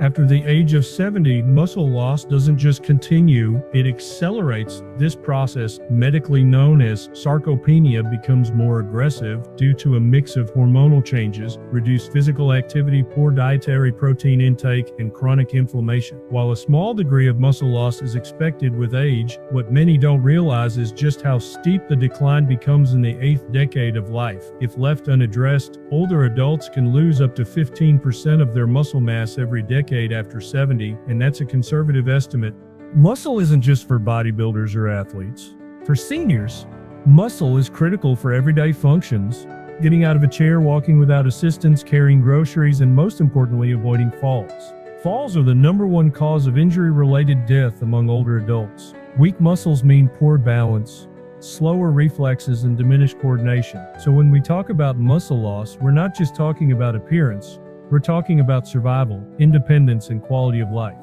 After the age of 70, muscle loss doesn't just continue, it accelerates. This process, medically known as sarcopenia, becomes more aggressive due to a mix of hormonal changes, reduced physical activity, poor dietary protein intake, and chronic inflammation. While a small degree of muscle loss is expected with age, what many don't realize is just how steep the decline becomes in the 8th decade of life. If left unaddressed, older adults can lose up to 15% of their muscle mass every decade after 70, and that's a conservative estimate. Muscle isn't just for bodybuilders or athletes. For seniors, muscle is critical for everyday functions, getting out of a chair, walking without assistance, carrying groceries, and most importantly, avoiding falls. Falls are the #1 cause of injury-related death among older adults. Weak muscles mean poor balance, slower reflexes, and diminished coordination. So when we talk about muscle loss, we're not just talking about appearance. We're talking about survival, independence, and quality of life.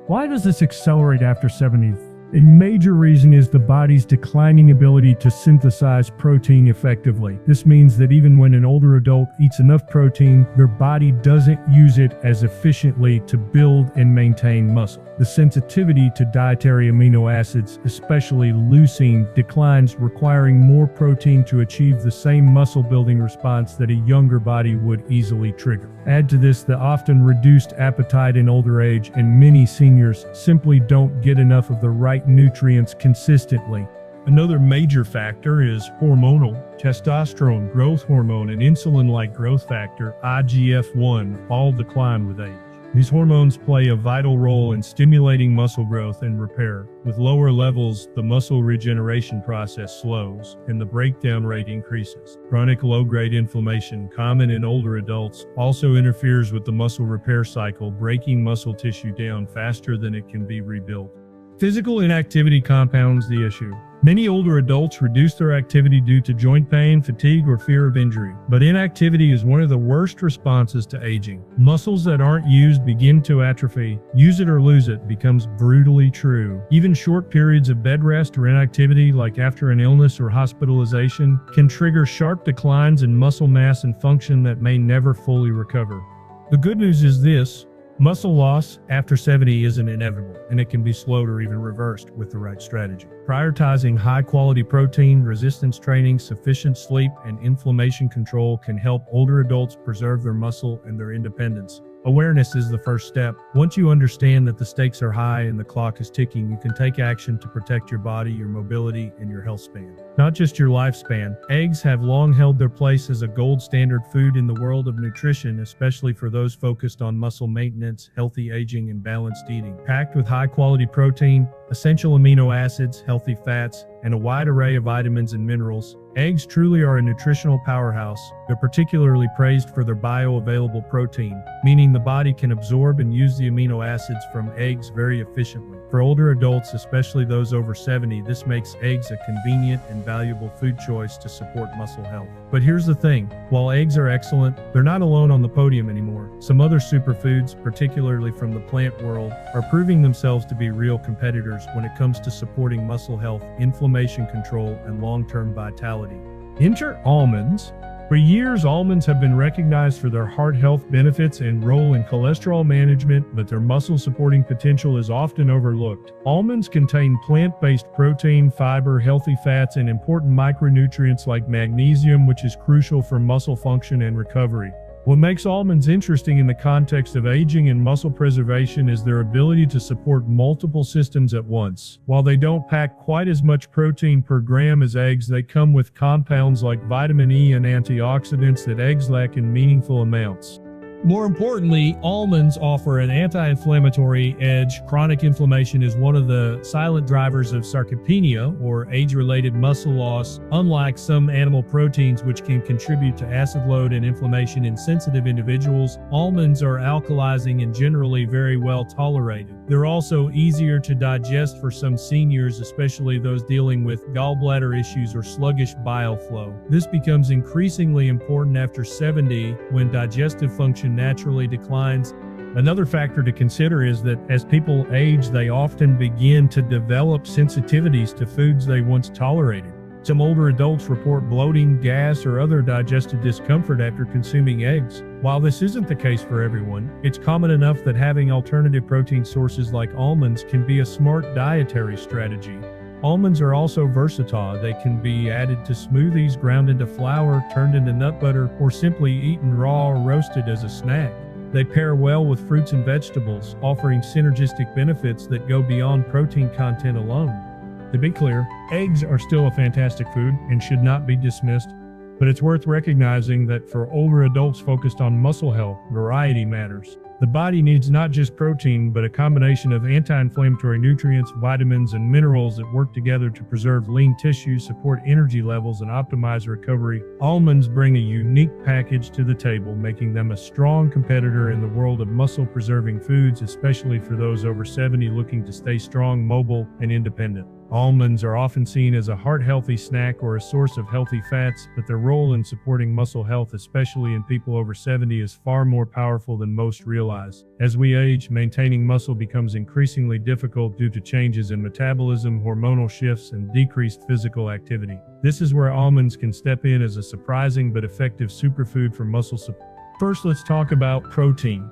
Why does this accelerate after 70? A major reason is the body's declining ability to synthesize protein effectively. This means that even when an older adult eats enough protein, their body doesn't use it as efficiently to build and maintain muscle. The sensitivity to dietary amino acids, especially leucine, declines, requiring more protein to achieve the same muscle-building response that a younger body would easily trigger. Add to this the often reduced appetite in older age, and many seniors simply don't get enough of the right nutrients consistently. Another major factor is hormonal. Testosterone, growth hormone, and insulin-like growth factor, IGF-1, all decline with age. These hormones play a vital role in stimulating muscle growth and repair. With lower levels, the muscle regeneration process slows, and the breakdown rate increases. Chronic low-grade inflammation, common in older adults, also interferes with the muscle repair cycle, breaking muscle tissue down faster than it can be rebuilt. Physical inactivity compounds the issue. Many older adults reduce their activity due to joint pain, fatigue, or fear of injury. But inactivity is one of the worst responses to aging. Muscles that aren't used begin to atrophy. Use it or lose it becomes brutally true. Even short periods of bed rest or inactivity, like after an illness or hospitalization, can trigger sharp declines in muscle mass and function that may never fully recover. The good news is this: muscle loss after 70 isn't inevitable, and it can be slowed or even reversed with the right strategy. Prioritizing high-quality protein, resistance training, sufficient sleep, and inflammation control can help older adults preserve their muscle and their independence. Awareness is the first step. Once you understand that the stakes are high and the clock is ticking, you can take action to protect your body, your mobility, and your health span. Not just your lifespan. Eggs have long held their place as a gold standard food in the world of nutrition, especially for those focused on muscle maintenance, healthy aging, and balanced eating. Packed with high-quality protein, essential amino acids, healthy fats, and a wide array of vitamins and minerals, eggs truly are a nutritional powerhouse. They're particularly praised for their bioavailable protein, meaning the body can absorb and use the amino acids from eggs very efficiently. For older adults, especially those over 70, this makes eggs a convenient and valuable food choice to support muscle health. But here's the thing: while eggs are excellent, they're not alone on the podium anymore. Some other superfoods, particularly from the plant world, are proving themselves to be real competitors when it comes to supporting muscle health, inflammation control, and long-term vitality. Enter almonds. For years, almonds have been recognized for their heart health benefits and role in cholesterol management, but their muscle-supporting potential is often overlooked. Almonds contain plant-based protein, fiber, healthy fats, and important micronutrients like magnesium, which is crucial for muscle function and recovery. What makes almonds interesting in the context of aging and muscle preservation is their ability to support multiple systems at once. While they don't pack quite as much protein per gram as eggs, they come with compounds like vitamin E and antioxidants that eggs lack in meaningful amounts. More importantly, almonds offer an anti-inflammatory edge. Chronic inflammation is one of the silent drivers of sarcopenia, or age-related muscle loss. Unlike some animal proteins which can contribute to acid load and inflammation in sensitive individuals, almonds are alkalizing and generally very well tolerated. They're also easier to digest for some seniors, especially those dealing with gallbladder issues or sluggish bile flow. This becomes increasingly important after 70, when digestive function naturally declines. Another factor to consider is that as people age, they often begin to develop sensitivities to foods they once tolerated. Some older adults report bloating, gas, or other digestive discomfort after consuming eggs. While this isn't the case for everyone, it's common enough that having alternative protein sources like almonds can be a smart dietary strategy. Almonds are also versatile. They can be added to smoothies, ground into flour, turned into nut butter, or simply eaten raw or roasted as a snack. They pair well with fruits and vegetables, offering synergistic benefits that go beyond protein content alone. To be clear, eggs are still a fantastic food and should not be dismissed, but it's worth recognizing that for older adults focused on muscle health, variety matters. The body needs not just protein, but a combination of anti-inflammatory nutrients, vitamins, and minerals that work together to preserve lean tissue, support energy levels, and optimize recovery. Almonds bring a unique package to the table, making them a strong competitor in the world of muscle-preserving foods, especially for those over 70 looking to stay strong, mobile, and independent. Almonds are often seen as a heart-healthy snack or a source of healthy fats, but their role in supporting muscle health, especially in people over 70, is far more powerful than most realize. As we age, maintaining muscle becomes increasingly difficult due to changes in metabolism, hormonal shifts, and decreased physical activity. This is where almonds can step in as a surprising but effective superfood for muscle support. First, let's talk about protein.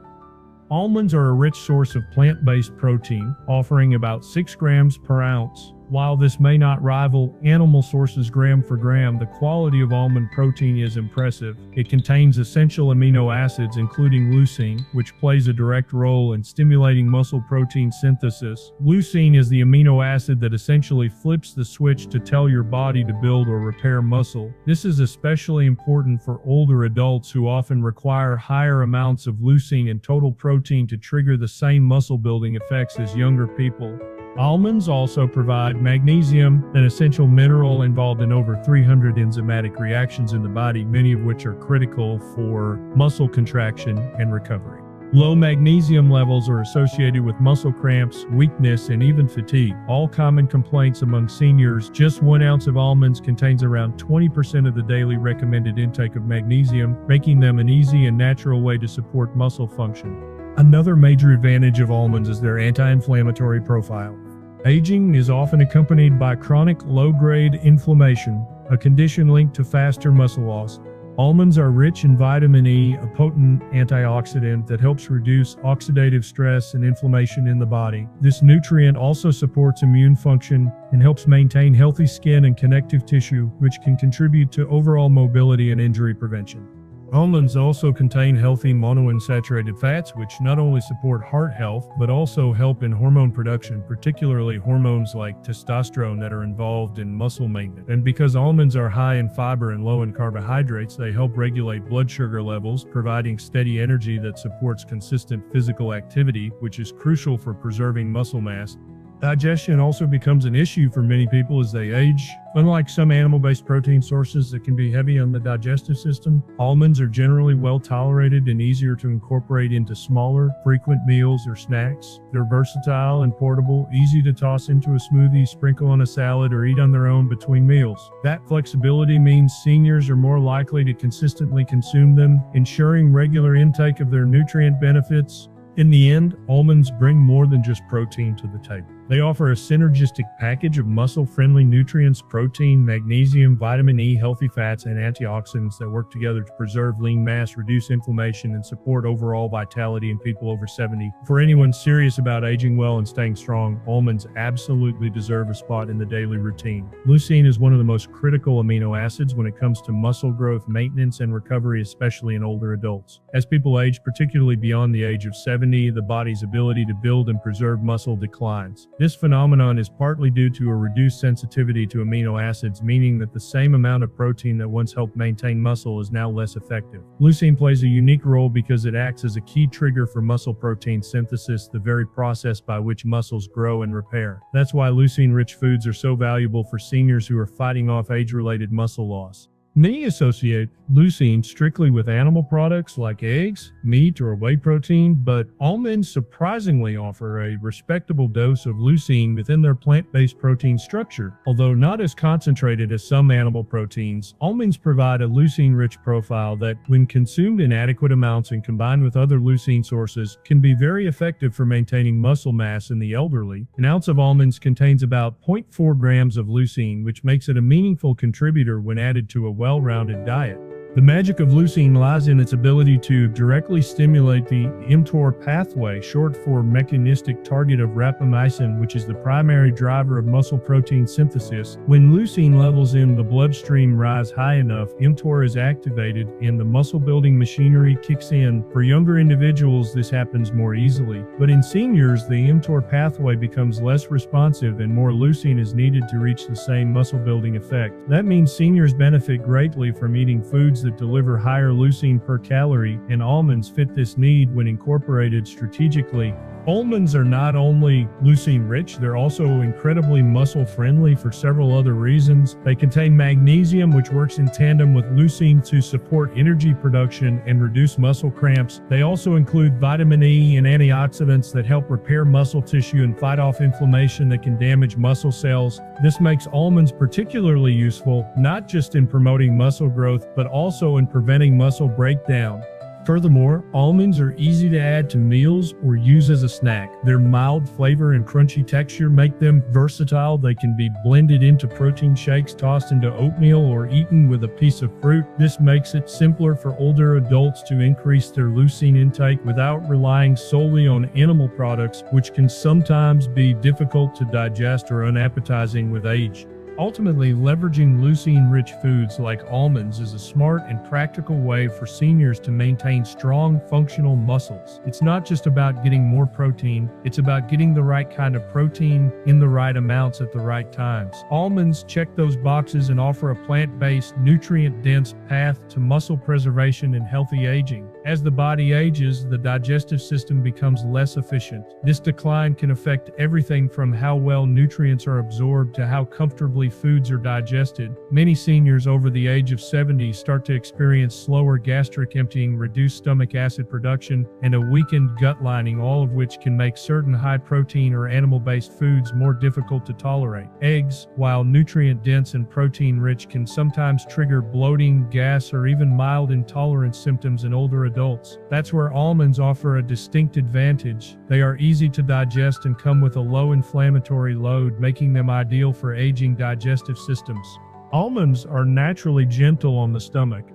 Almonds are a rich source of plant-based protein, offering about 6 grams per ounce. While this may not rival animal sources gram for gram, the quality of almond protein is impressive. It contains essential amino acids including leucine, which plays a direct role in stimulating muscle protein synthesis. Leucine is the amino acid that essentially flips the switch to tell your body to build or repair muscle. This is especially important for older adults who often require higher amounts of leucine and total protein to trigger the same muscle building effects as younger people. Almonds also provide magnesium, an essential mineral involved in over 300 enzymatic reactions in the body, many of which are critical for muscle contraction and recovery. Low magnesium levels are associated with muscle cramps, weakness, and even fatigue, all common complaints among seniors. Just 1 ounce of almonds contains around 20% of the daily recommended intake of magnesium, making them an easy and natural way to support muscle function. Another major advantage of almonds is their anti-inflammatory profile. Aging is often accompanied by chronic low-grade inflammation, a condition linked to faster muscle loss. Almonds are rich in vitamin E, a potent antioxidant that helps reduce oxidative stress and inflammation in the body. This nutrient also supports immune function and helps maintain healthy skin and connective tissue, which can contribute to overall mobility and injury prevention. Almonds also contain healthy monounsaturated fats, which not only support heart health, but also help in hormone production, particularly hormones like testosterone that are involved in muscle maintenance. And because almonds are high in fiber and low in carbohydrates, they help regulate blood sugar levels, providing steady energy that supports consistent physical activity, which is crucial for preserving muscle mass. Digestion also becomes an issue for many people as they age. Unlike some animal-based protein sources that can be heavy on the digestive system, almonds are generally well tolerated and easier to incorporate into smaller, frequent meals or snacks. They're versatile and portable, easy to toss into a smoothie, sprinkle on a salad, or eat on their own between meals. That flexibility means seniors are more likely to consistently consume them, ensuring regular intake of their nutrient benefits. In the end, almonds bring more than just protein to the table. They offer a synergistic package of muscle-friendly nutrients, protein, magnesium, vitamin E, healthy fats, and antioxidants that work together to preserve lean mass, reduce inflammation, and support overall vitality in people over 70. For anyone serious about aging well and staying strong, almonds absolutely deserve a spot in the daily routine. Leucine is one of the most critical amino acids when it comes to muscle growth, maintenance, and recovery, especially in older adults. As people age, particularly beyond the age of 70, the body's ability to build and preserve muscle declines. This phenomenon is partly due to a reduced sensitivity to amino acids, meaning that the same amount of protein that once helped maintain muscle is now less effective. Leucine plays a unique role because it acts as a key trigger for muscle protein synthesis, the very process by which muscles grow and repair. That's why leucine-rich foods are so valuable for seniors who are fighting off age-related muscle loss. Many associate leucine strictly with animal products like eggs, meat, or whey protein, but almonds surprisingly offer a respectable dose of leucine within their plant-based protein structure. Although not as concentrated as some animal proteins, almonds provide a leucine-rich profile that, when consumed in adequate amounts and combined with other leucine sources, can be very effective for maintaining muscle mass in the elderly. An ounce of almonds contains about 0.4 grams of leucine, which makes it a meaningful contributor when added to a well-rounded diet. The magic of leucine lies in its ability to directly stimulate the mTOR pathway, short for mechanistic target of rapamycin, which is the primary driver of muscle protein synthesis. When leucine levels in the bloodstream rise high enough, mTOR is activated and the muscle-building machinery kicks in. For younger individuals, this happens more easily, but in seniors, the mTOR pathway becomes less responsive and more leucine is needed to reach the same muscle-building effect. That means seniors benefit greatly from eating foods that deliver higher leucine per calorie, and almonds fit this need when incorporated strategically. Almonds are not only leucine-rich, they're also incredibly muscle-friendly for several other reasons. They contain magnesium, which works in tandem with leucine to support energy production and reduce muscle cramps. They also include vitamin E and antioxidants that help repair muscle tissue and fight off inflammation that can damage muscle cells. This makes almonds particularly useful, not just in promoting muscle growth, but also in preventing muscle breakdown. Furthermore, almonds are easy to add to meals or use as a snack. Their mild flavor and crunchy texture make them versatile. They can be blended into protein shakes, tossed into oatmeal, or eaten with a piece of fruit. This makes it simpler for older adults to increase their leucine intake without relying solely on animal products, which can sometimes be difficult to digest or unappetizing with age. Ultimately, leveraging leucine-rich foods like almonds is a smart and practical way for seniors to maintain strong, functional muscles. It's not just about getting more protein, it's about getting the right kind of protein in the right amounts at the right times. Almonds check those boxes and offer a plant-based, nutrient-dense path to muscle preservation and healthy aging. As the body ages, the digestive system becomes less efficient. This decline can affect everything from how well nutrients are absorbed to how comfortably foods are digested. Many seniors over the age of 70 start to experience slower gastric emptying, reduced stomach acid production, and a weakened gut lining, all of which can make certain high-protein or animal-based foods more difficult to tolerate. Eggs, while nutrient-dense and protein-rich, can sometimes trigger bloating, gas, or even mild intolerance symptoms in older adults. That's where almonds offer a distinct advantage. They are easy to digest and come with a low inflammatory load, making them ideal for aging digestive systems. Almonds are naturally gentle on the stomach.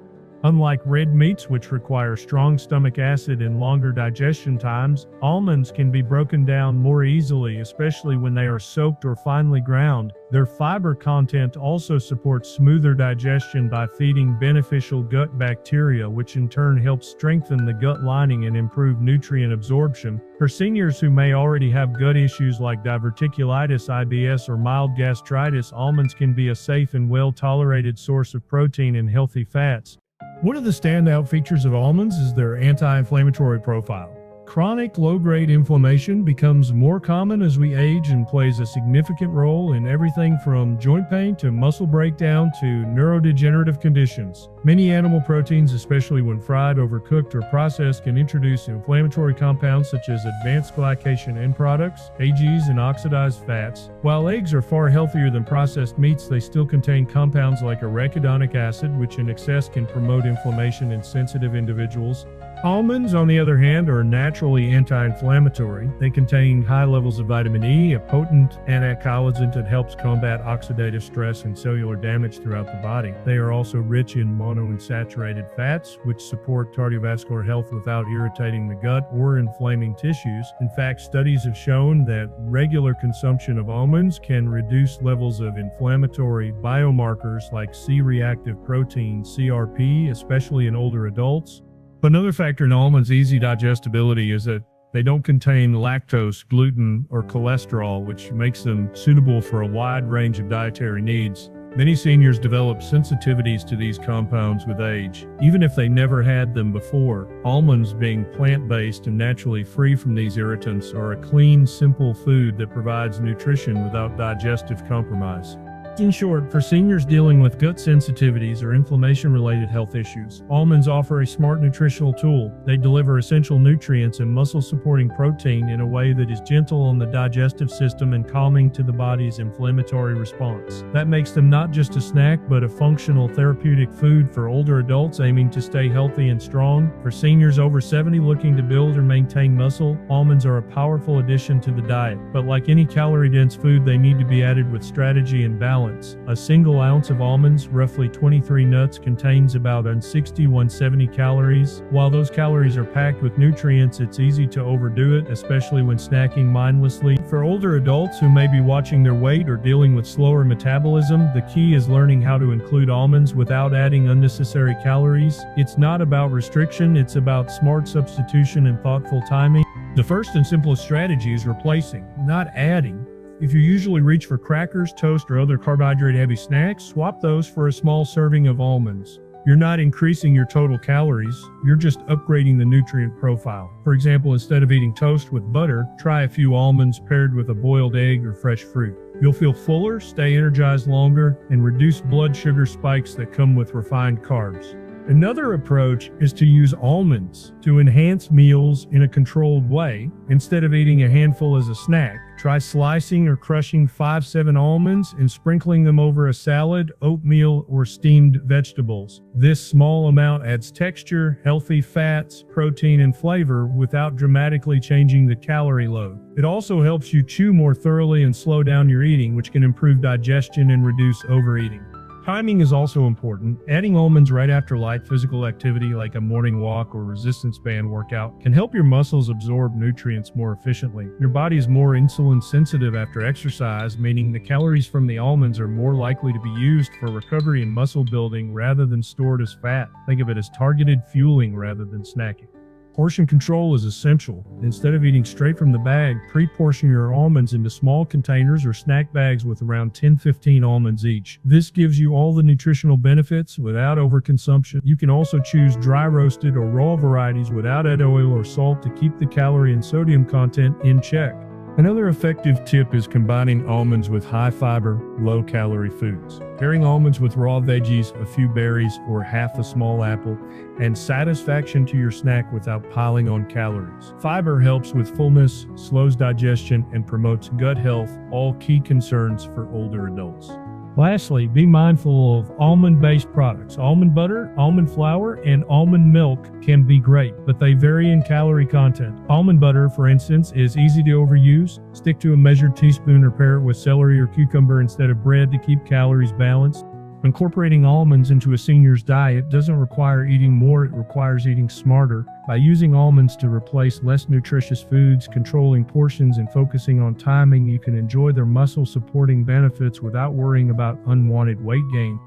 Unlike red meats, which require strong stomach acid and longer digestion times, almonds can be broken down more easily, especially when they are soaked or finely ground. Their fiber content also supports smoother digestion by feeding beneficial gut bacteria, which in turn helps strengthen the gut lining and improve nutrient absorption. For seniors who may already have gut issues like diverticulitis, IBS, or mild gastritis, almonds can be a safe and well-tolerated source of protein and healthy fats. One of the standout features of almonds is their anti-inflammatory profile. Chronic low-grade inflammation becomes more common as we age and plays a significant role in everything from joint pain to muscle breakdown to neurodegenerative conditions. Many animal proteins, especially when fried, overcooked, or processed, can introduce inflammatory compounds such as advanced glycation end products, AGs, and oxidized fats. While eggs are far healthier than processed meats, they still contain compounds like arachidonic acid, which in excess can promote inflammation in sensitive individuals. Almonds, on the other hand, are naturally anti-inflammatory. They contain high levels of vitamin E, a potent anticoagulant that helps combat oxidative stress and cellular damage throughout the body. They are also rich in monounsaturated fats, which support cardiovascular health without irritating the gut or inflaming tissues. In fact, studies have shown that regular consumption of almonds can reduce levels of inflammatory biomarkers like C-reactive protein, CRP, especially in older adults. Another factor in almonds' easy digestibility is that they don't contain lactose, gluten, or cholesterol, which makes them suitable for a wide range of dietary needs. Many seniors develop sensitivities to these compounds with age, even if they never had them before. Almonds, being plant-based and naturally free from these irritants, are a clean, simple food that provides nutrition without digestive compromise. In short, for seniors dealing with gut sensitivities or inflammation-related health issues, almonds offer a smart nutritional tool. They deliver essential nutrients and muscle-supporting protein in a way that is gentle on the digestive system and calming to the body's inflammatory response. That makes them not just a snack, but a functional therapeutic food for older adults aiming to stay healthy and strong. For seniors over 70 looking to build or maintain muscle, almonds are a powerful addition to the diet. But like any calorie-dense food, they need to be added with strategy and balance. A single ounce of almonds, roughly 23 nuts, contains about 160–170 calories. While those calories are packed with nutrients, it's easy to overdo it, especially when snacking mindlessly. For older adults who may be watching their weight or dealing with slower metabolism, the key is learning how to include almonds without adding unnecessary calories. It's not about restriction, it's about smart substitution and thoughtful timing. The first and simplest strategy is replacing, not adding. If you usually reach for crackers, toast, or other carbohydrate-heavy snacks, swap those for a small serving of almonds. You're not increasing your total calories, you're just upgrading the nutrient profile. For example, instead of eating toast with butter, try a few almonds paired with a boiled egg or fresh fruit. You'll feel fuller, stay energized longer, and reduce blood sugar spikes that come with refined carbs. Another approach is to use almonds to enhance meals in a controlled way. Instead of eating a handful as a snack, try slicing or crushing 5–7 almonds and sprinkling them over a salad, oatmeal, or steamed vegetables. This small amount adds texture, healthy fats, protein, and flavor without dramatically changing the calorie load. It also helps you chew more thoroughly and slow down your eating, which can improve digestion and reduce overeating. Timing is also important. Adding almonds right after light physical activity like a morning walk or resistance band workout can help your muscles absorb nutrients more efficiently. Your body is more insulin sensitive after exercise, meaning the calories from the almonds are more likely to be used for recovery and muscle building rather than stored as fat. Think of it as targeted fueling rather than snacking. Portion control is essential. Instead of eating straight from the bag, pre-portion your almonds into small containers or snack bags with around 10–15 almonds each. This gives you all the nutritional benefits without overconsumption. You can also choose dry roasted or raw varieties without added oil or salt to keep the calorie and sodium content in check. Another effective tip is combining almonds with high-fiber, low-calorie foods. Pairing almonds with raw veggies, a few berries, or half a small apple, and satisfaction to your snack without piling on calories. Fiber helps with fullness, slows digestion, and promotes gut health, all key concerns for older adults. Lastly, be mindful of almond-based products. Almond butter, almond flour, and almond milk can be great, but they vary in calorie content. Almond butter, for instance, is easy to overuse. Stick to a measured teaspoon or pair it with celery or cucumber instead of bread to keep calories balanced. Incorporating almonds into a senior's diet doesn't require eating more, it requires eating smarter. By using almonds to replace less nutritious foods, controlling portions, and focusing on timing, you can enjoy their muscle-supporting benefits without worrying about unwanted weight gain.